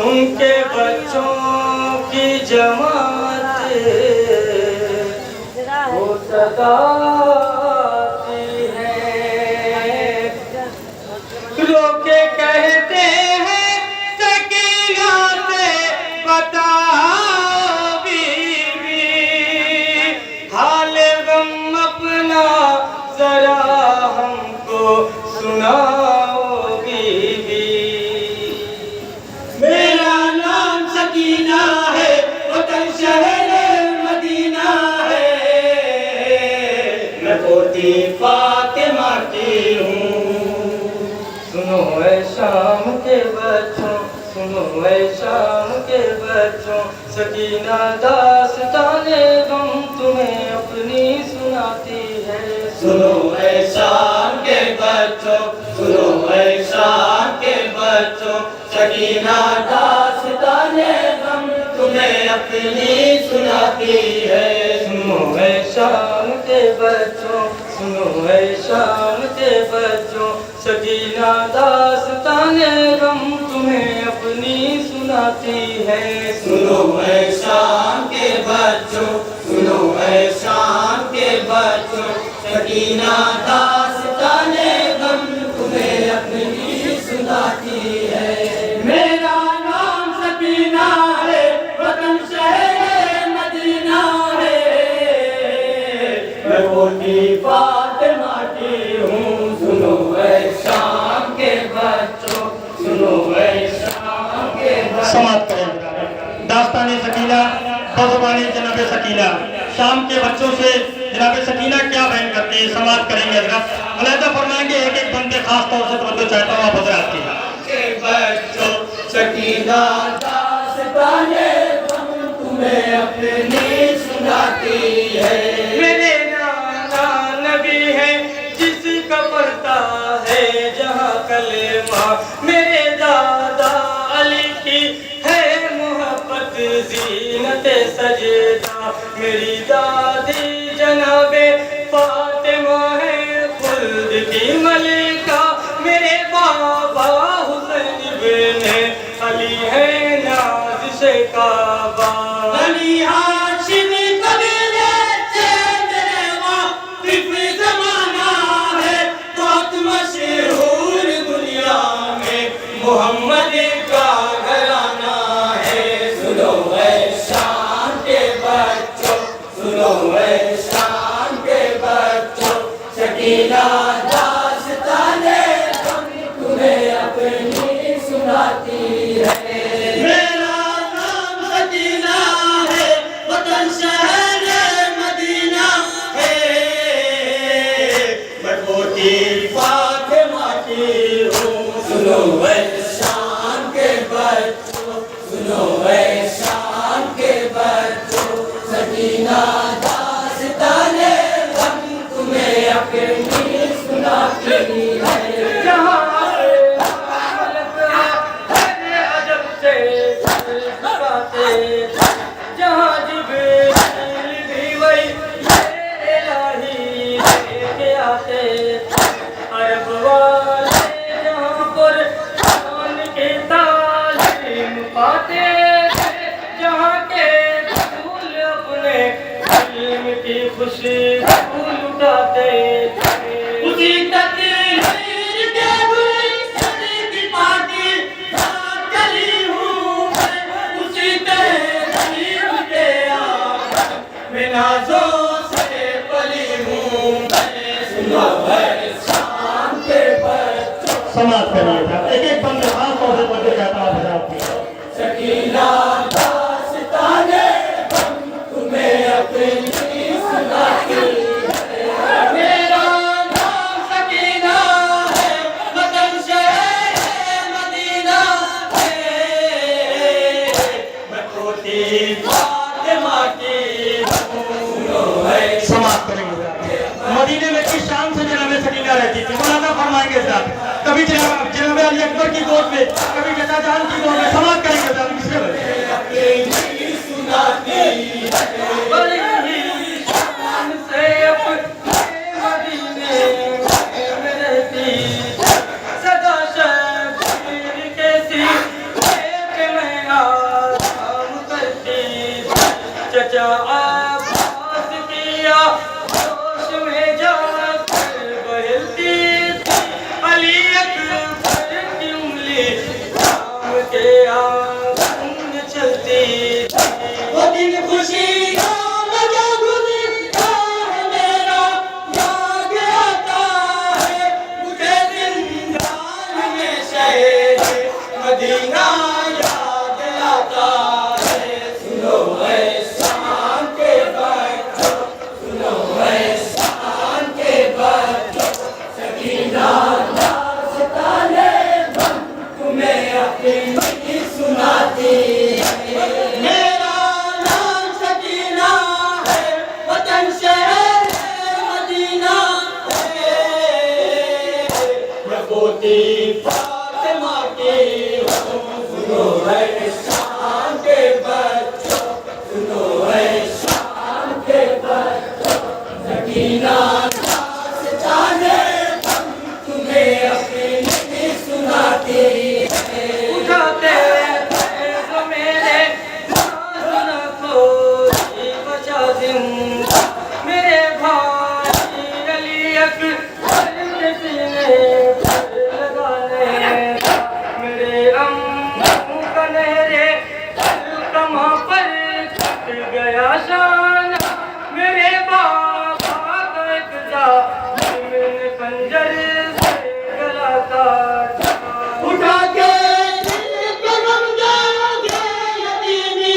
उनके बच्चों की जमात वो सताती है। रोके कहते हैं सकीना से बताओ बीवी, हाल गम अपना जरा हमको सुनाओ बीवी। मेरा नाम सकीना है, वतन शहर मदीना है, मैं पोती फातिमा की हूँ। सुनो ऐ शाम के बच्चों, सुनो ऐ शाम के बच्चों, सकीना दास्ताने गम तुम्हें अपनी सुनाती है। सुनो ऐ शाम के बच्चों, सुनो ऐ शाम के बच्चों, सकीना दास्ताने गम तुम्हें अपनी सुनाती है। सुनो ऐ शाम के बच्चों, सुनो ऐ शाम के बच्चों, सकीना दास्ताने गम तुम्हें अपनी सुनाती है। सुनो ऐ शाम के बच्चों, सुनो ऐ शाम के बच्चों, सकीना दास्ताने गम तुम्हें अपनी सुनाती है। मेरा नाम सकीना है, वतन शहर मदीना है, मैं पोती फातिमा की हूँ। सुनो ऐ शाम के बच्चों, सुनो ऐ शाम के बच्चों। समाप्त करें दास्ताने सकीना बज़ुबानी जनाब सकीना। शाम के बच्चों से जनाब सकीना क्या बयान करते हैं समाप्त करेंगे हजरत। अलहदा फरमाएंगे एक एक बंदे खास तौर से तवज्जो चाहता हूँ आप हजरात की। बच्चों सकीना दास्ताने गम तुम्हें अपनी सुनाती है। मेरे नाना नबी है जिसका पढ़ता है जहाँ कलेमा, मेरे दादा अली की है मोहब्बत ज़ीनत सजदा, मेरी दादी जनाबे फातिमा है खुल्द की मलिका, मेरे बाबा हुसैन इब्ने अली है नाज़िश काबा। अली हाशिमी कबीले से मेरे वाकिफ ज़माना है, बहुत मशहूर दुनिया में मोहम्मद का घराना है। सुनो ऐ शाम के बच्चों, सुनो ऐ शाम के बच्चों, सकीना दास्ताने गम तुम्हें अपनी सुनाती है। मेरा नाम सकीना है, वतन शहर मदीना है, मैं पोती फातिमा की हूँ। सुनो ऐ शाम के बच्चों, सुनो ऐ शाम के बच्चों, सकीना दास्ताने गम तुम्हें अपनी सुनाती है। जहाँ अजब से बाते, जहाँ जिब्रील भी वही इलाही लेके आते, अरब वाले जहाँ पर कुरान की तालीम पाते थे, जहाँ के फूल अपने इल्म की खुशी लुटाते थे। उसी तकदीर के गुलशन की पार्टी चली हूँ मैं, उसी तकदीर के आगे मैं नाज़ों से पली हूँ मैं। सुनो ऐ शाम के बच्चों, समाप्त करिए एक एक बंदे खास तौर से तवज्जो चाहता हूँ आप हजरात की। सकीना दास्ताने गम तुम्हें अपनी सुनाती है। मेरा नाम सकीना है, वतन शहर मदीना है, मैं पोती फातिमा की हूँ। सुनो ऐ समाप्त करेंगे मदीने में किस शान से जनाब सकीना रहती थी मुलादा फरमाएंगे साहब। कभी जनाब अली अकबर की गोद में, कभी चाचा जान की गोद में। समाप्त करेंगे साहब किससे अपनी सुनाती है। बड़ी ही शान से अपने मदीने में रहती, सदा शबीर के सीने पे मैं चचा अब्बास किया जोश में जाकर बहलती थी अली अकबर की उंगली शाम के आंगन में चलती थी। वो दिन खुशी का लगा गुज़रता है मेरा, याद आता है मुझे जिंदान में शहर मदीना याद आता है। सुनो ऐ शाम के बच्चों, सुनो ऐ शाम के बच्चों, सकीना दास्ताने बन तुम्हें अपनी सुनाती है। मेरा नाम सकीना है, वतन शहर मदीना है। मैं पोती फातिमा की हूँ। सुनो ऐ शाम के बच्चों, सुनो ऐ शाम के बच्चों, सकीना दास्ताने बन तुम्हें अपनी सुनाती है। उठाते थे जो मेरे नाज़ खोजी बचा जिंदा मेरे भाई अली अकबर के सीने पर लगाने का। मेरे अम्मू का नहरे अलकमा पर कट गया शाना, मेरे बाबा का एक जालिम खंजर से गला काटा। उठा के दिल पे गम जागे यतीमी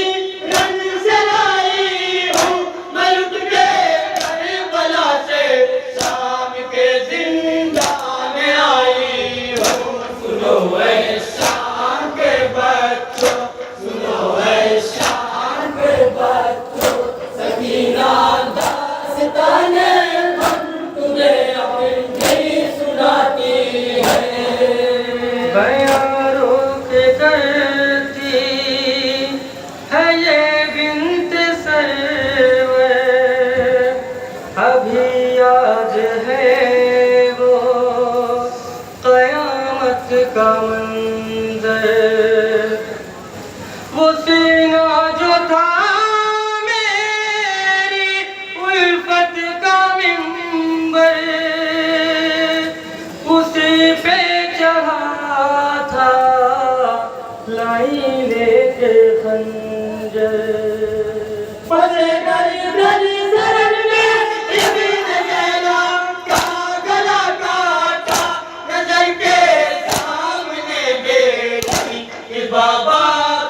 रन से लाई हूँ, मैं लुट के करबला से शाम के जिंदान में आई हूँ। सुनो ऐ शाम के बच्चों, सुनो ऐ शाम के बच्चों, सकीना दास्ताने बन तुम्हें अपनी सुनाती है। बयां रोक करती है ये बिन्त सरवर, अभी आज है वो क़यामत का मंज़र। वो सीना जो था मेरी उल्फत का मिंबर, उसी पे चढ़ा था लाई लेके खंजर। फंसे डर डर शरण में इब्न जैला का गला काटा, नजर के सामने बेटी के बाबा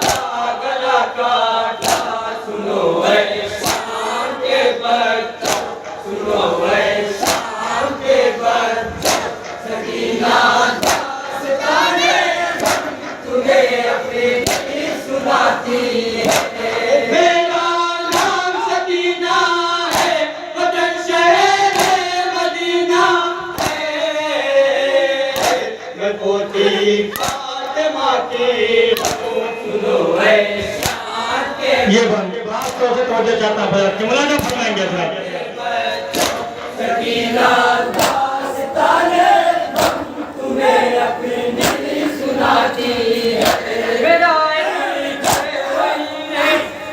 का गला काटा। सुनो ऐ शाम के बच्चों, सुनो ऐ शाम के बच्चों, सकीना दास्ताने तुम्हें अपनी सुनाती है। मेरा नाम सकीना है, वतन शहर मदीना है। मैं पोती फातिमा की हूँ। सुनो ऐ शाम के ये बात तो से तोड़े जाता है कि मौलाना फरमाएंगे जरा। सकीना दास्ताने बन तुम्हें अपनी सुनाती है। मेरा एक महीने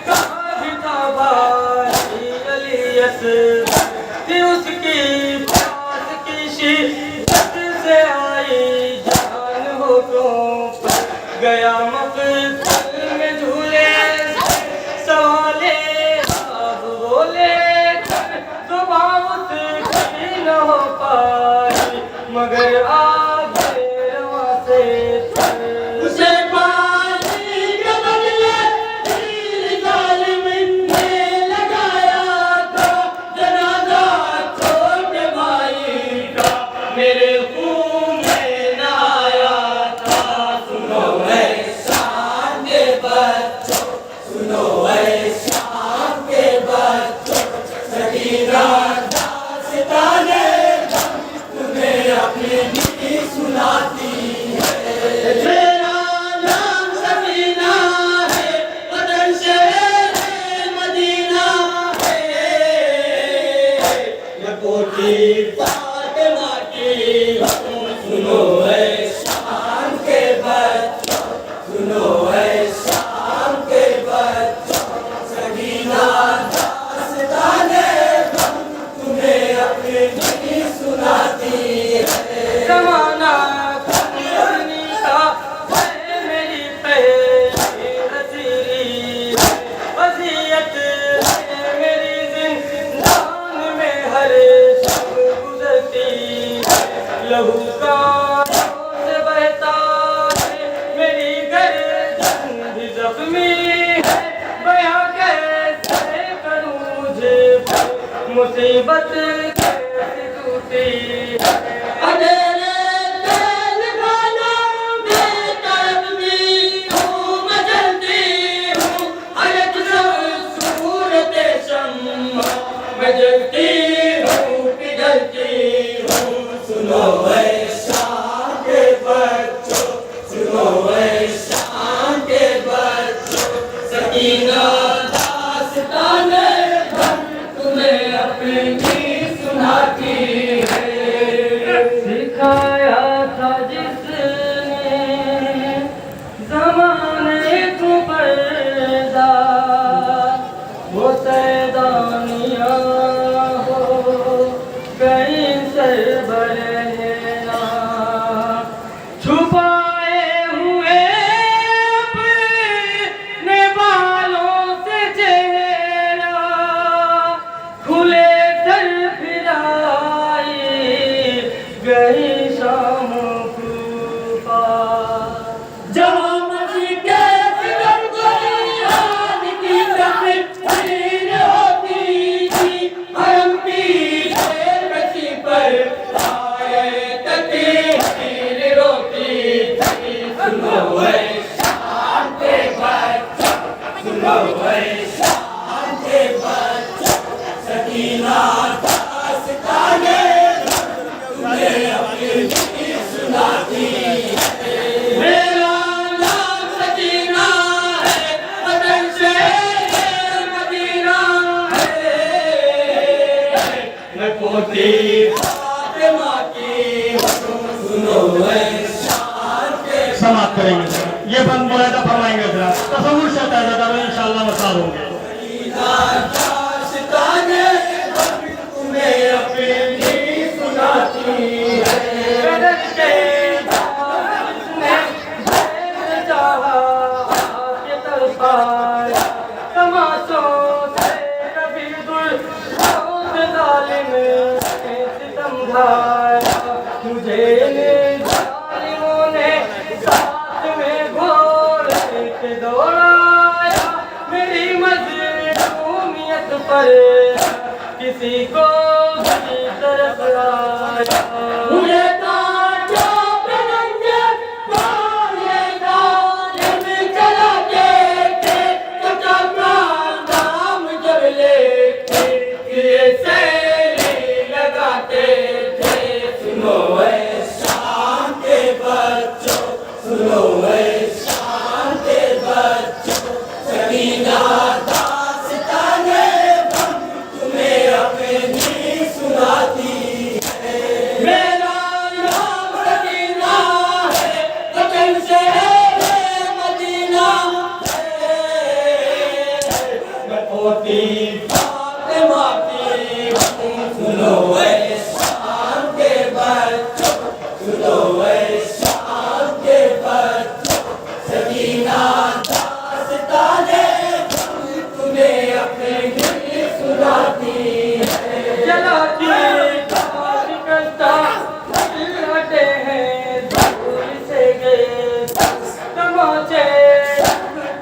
का भी था भाई अली असगर थी, उसकी प्यास की शिद्दत से आई जान होठों पर गया मक़तल में झूले सवाले अब बोले जुबान उसकी न हो पाई मगर आगे रवा से उसे पानी के बदले तीर जालिम ने लगाया था, जनाजा छोटे भाई का मेरे खून में नहाया था। सुनो ऐ शाम के बच्चों, सुनो ऐ शाम के बच्चों, सकीना दास्ताने तुम्हें अपनी सुनाती है। मेरा नाम सकीना है, वतन शहर मदीना है। मैं पोती फातिमा की हूँ। सुनो ऐ शाम के बच्चों, सुनो ऐ शाम के बच्चों, सकीना ज़ख्मी है बयां कैसे करूं मुझे मुसीबत कैसे टूटी है। अंधेरे तेल खाना में तड़पती हूँ, मचलती हूँ, हर एक सब सूरत शम्मा मैं जलती हूँ, पिघलती हूँ। सुनो ऐ शाम के बच्चों, सुनो ऐ शाम के बच्चों, सकीना दास्ताने हम तुम्हें अपनी सुनाती है। सिखाया था जिसने ज़माने को पर्दा, वो सैदानियाँ हो गई सरबरहना। छुपाए हुए अपने बालों से चेहरा, खुले सर फिराई गई शाम को पार। जहाँ मर्जी के फिर कोई आन की तकदीर होती थी, हम पीछे बची पर आए तकदीर रोती थी। सुनो ऐ शाम के बच्चों, सुनो ऐ शाम के बच्चों, सकीना दास्ताने तुम्हें अपनी सुनाती है। मेरा नाम सकीना है, वतन से मदीना है, मैं पोती फातिमा की हूँ। सुनो ऐ शान के समाप्त करेंगे। ये बंद मुआयदा फरमाएंगे जरा तसव्वुर से पैदा करो, इंशाअल्लाह मसाल होंगे। दास्ताने तुम्हें अपनी सुनाती है। कदर के जिसने जेब चाहा के तड़पाया, तमाशों से रबीउल मौत जालिम ने सितम ढाया। मुझे इन जालिमों ने साथ में घोल के दौड़ाया, मेरी मज़लूमियत पर किसी को भी तरस आया। मुझे कांटों पे नंगे पाए जालिम चलाते थे, कच्चा नाम जब लेके ये सैली लगाते थे। सुनो ऐ शाम के बच्चों, सुनो ऐ शाम के बच्चों, सकीना दास्ताने तुम्हें अपनी सुनाती है। मेरा नाम सकीना है, वतन से मदीना है, मैं पोती फातिमा की हूँ। सुनो ऐ शाम के बच्चों, सुनो ऐ शाम के बच्चों, सकीना दास्ताने तुम्हें अपनी सुनाती है। जलाती आग करता दिल हटे हैं दूर से गए, तमाचे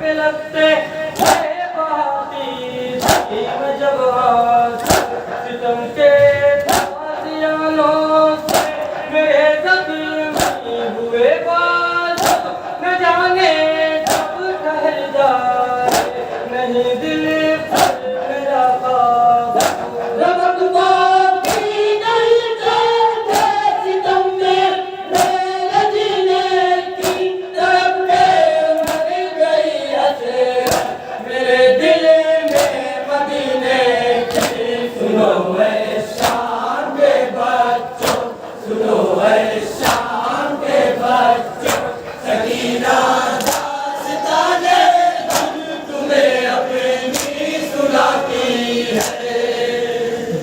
पे लगते है बाती में जब हाथ सितम के ताजियानों से मेरे ज़ख्मी हुए बाल, न जाने कब ठहर जाए नहीं दिल पर मेरा काबू। रबक बाकी नहीं करते सितम में, मेरे जीने की तड़प में मर गई हसरत मेरे दिल में मदीने की। सुनो ऐ शाम के बच्चों, सुनो ऐ शाम के बच्चों, सकीना दास्ताने तुम्हें अपनी सुनाती है।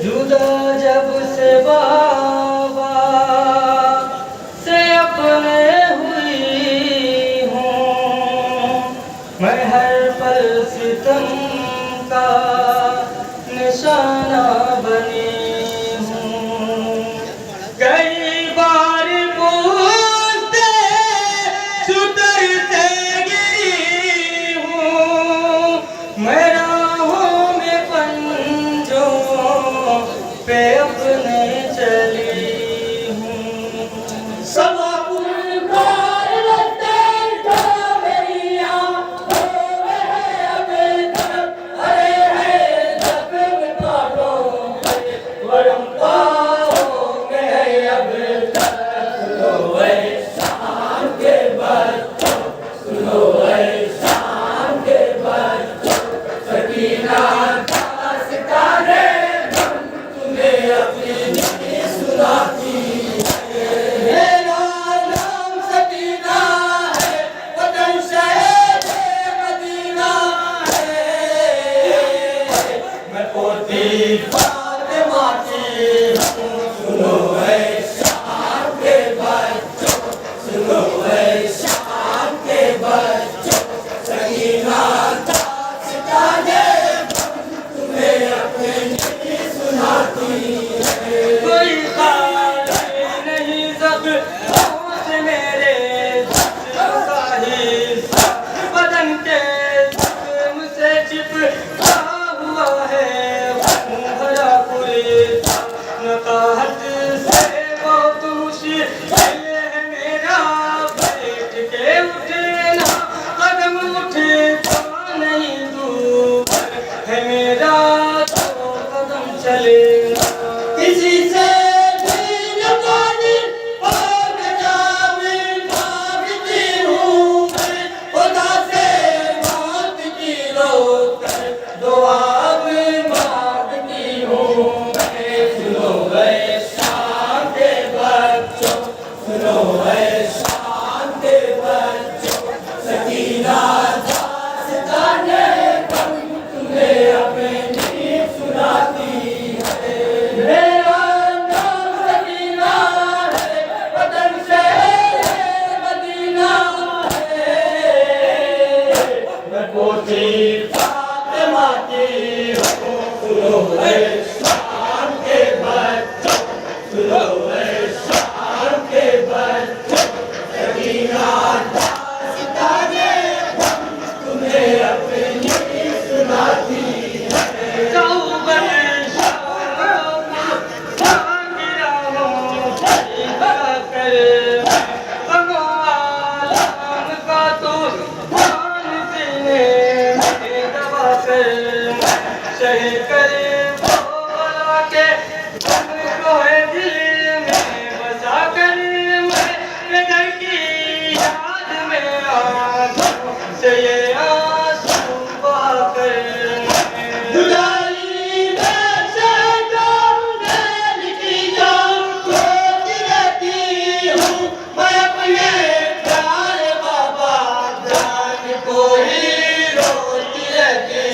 जुदा जब से बाबा से अपने हुई हूँ, मैं हर पल सितम का निशाना बनी हूँ। कई बार पूछते सुतर से गिरी हूँ, पोती फातिमा की हूँ, सुनो है शाम के बच्चों, सुनो है शाम के बच्चों, सकीना दास्ताने तुम्हें अपनी सुनाती है। चौबन शह करे बोला के तुमको है दिल में बसा कर मैं घर की याद में आंखों से ये आंसू बहा कर जुदाई में शैतान ने लिखी जाऊं रोती रहती हूँ मैं अपने प्यारे बाबा जान को ही रोती रहती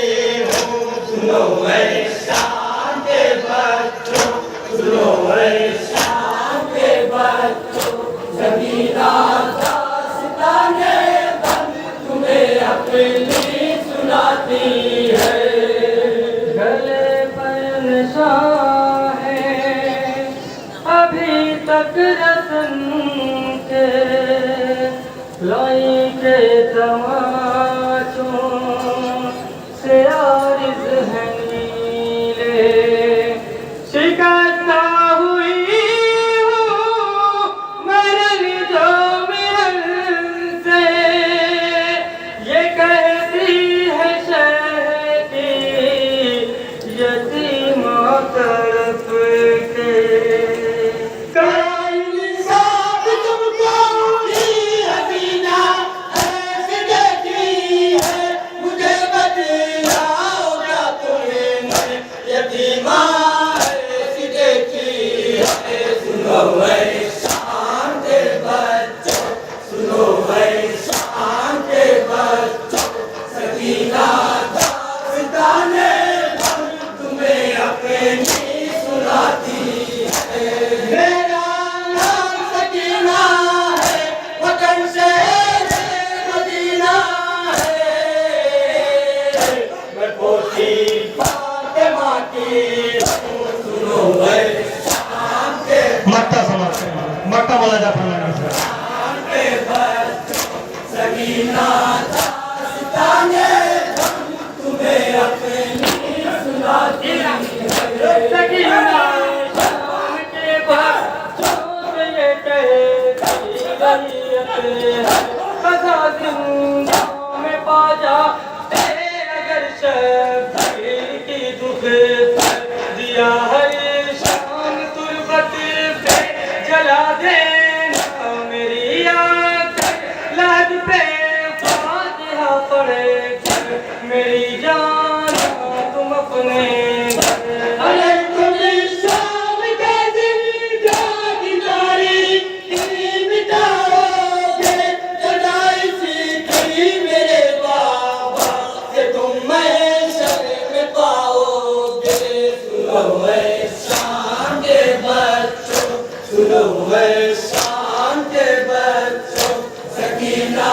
हूँ। सुनो है शाम के बच्चों, सुनो है शाम के बच्चों, सकीना दास्ताने तुम्हें अपनी सुनाती है। गले पर नशा है अभी तक रतन के लाई के तमाचों से आरिज़ है नीले शिकस्त हुई हूँ मरन जो मिलन से ये कहती है शहर की यतीमा तरफ के इंसाफ तुमको भी हसीना ऐसे देखी है मुझे बतलाओ क्या तुमने यतीमा ऐसी देखी है। सुनो है शाम के बच्चों, सुनो है शाम के बच्चों, सकीना दास्ताने तुम्हें अपनी सुनाती है। मेरा नाम सकीना है, वतन से मदीना है, मैं पोती फातिमा की हूँ, सुनो है शाम के मक्का समाप्त मक्का बोला जा फरमाइए सर। शाम के बच्चों, सकीना दास्ताने तुम्हें अपनी सुनाती है। सकीना शाम के बच्चों से ये कहती रही कदा जिंदों में पा जा अगर शबीर की दुख दिया हर शाम तुर्बत पे जला देना मेरी आंखें लाज पे फातिहा पड़े मेरी जान तुम अपने अरे तुम शाम के दिन का किनारे मिटाओगे जुदाई सी थी मेरे बाबा से तुम महशर में पाओगे। सुनो है शाम के बच्चों, सुनो है शाम के बच्चों, सकीना